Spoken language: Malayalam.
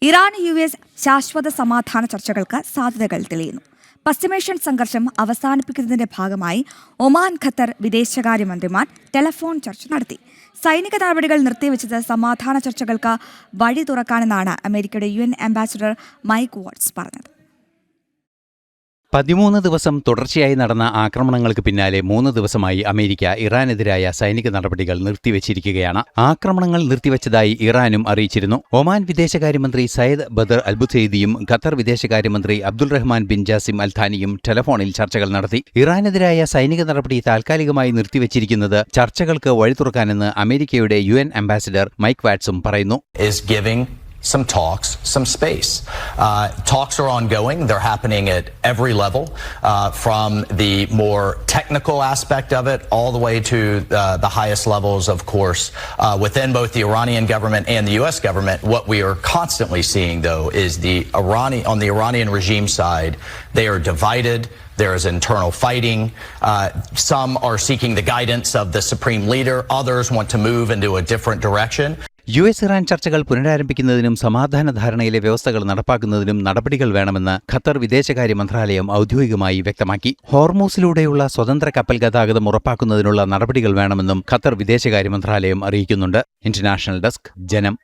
ഇറാൻ-US ശാശ്വത സമാധാന ചർച്ചകൾക്ക് സാധ്യതകൾ തെളിയുന്നു. പശ്ചിമേഷ്യൻ സംഘർഷം അവസാനിപ്പിക്കുന്നതിന്റെ ഭാഗമായി ഒമാൻ, ഖത്തർ വിദേശകാര്യമന്ത്രിമാർ ടെലിഫോൺ ചർച്ച നടത്തി. സൈനിക നടപടികൾ നിർത്തിവെച്ചത് സമാധാന ചർച്ചകൾക്ക് വഴി തുറക്കാനെന്നാണ് അമേരിക്കയുടെ UN അംബാസഡർ മൈക്ക് വാട്സ് പറഞ്ഞത്. 13 ദിവസം തുടർച്ചയായി നടന്ന ആക്രമണങ്ങൾക്ക് പിന്നാലെ 3 ദിവസമായി അമേരിക്ക ഇറാനെതിരായ സൈനിക നടപടികൾ നിർത്തിവച്ചിരിക്കുകയാണ്. ആക്രമണങ്ങൾ നിർത്തിവച്ചതായി ഇറാനും അറിയിച്ചിരുന്നു. ഒമാൻ വിദേശകാര്യമന്ത്രി സയ്യിദ് ബദർ അൽബുസൈദിയും ഖത്തർ വിദേശകാര്യമന്ത്രി അബ്ദുൾ റഹ്മാൻ ബിൻ ജാസിം അൽ ഥാനിയും ടെലിഫോണിൽ ചർച്ചകൾ നടത്തി. ഇറാനെതിരായ സൈനിക നടപടി താൽക്കാലികമായി നിർത്തിവച്ചിരിക്കുന്നത് ചർച്ചകൾക്ക് വഴി തുറക്കാനെന്ന് അമേരിക്കയുടെ UN അംബാസഡർ മൈക്ക് വാട്സും പറയുന്നു. Some talks, some space. Talks are ongoing. They're happening at every level, from the more technical aspect of it all the way to the highest levels, of course, within both the Iranian government and the US government. What we are constantly seeing, though, is on the Iranian regime side, they are divided. There is internal fighting. Some are seeking the guidance of the supreme leader. Others want to move into a different direction. US Iran ചർച്ചകൾ പുനരാരംഭിക്കുന്നതിനും സമാധാന ധാരണയിലെ വ്യവസ്ഥകൾ നടപ്പാക്കുന്നതിനും നടപടികൾ വേണമെന്ന് ഖത്തർ വിദേശകാര്യ മന്ത്രാലയം ഔദ്യോഗികമായി വ്യക്തമാക്കി. ഹോർമൂസിലൂടെയുള്ള സ്വതന്ത്ര കപ്പൽ ഗതാഗതം ഉറപ്പാക്കുന്നതിനുള്ള നടപടികൾ വേണമെന്നും ഖത്തർ വിദേശകാര്യ മന്ത്രാലയം അറിയിക്കുന്നുണ്ട്. ഇന്റർനാഷണൽ ഡെസ്ക്, ജനം.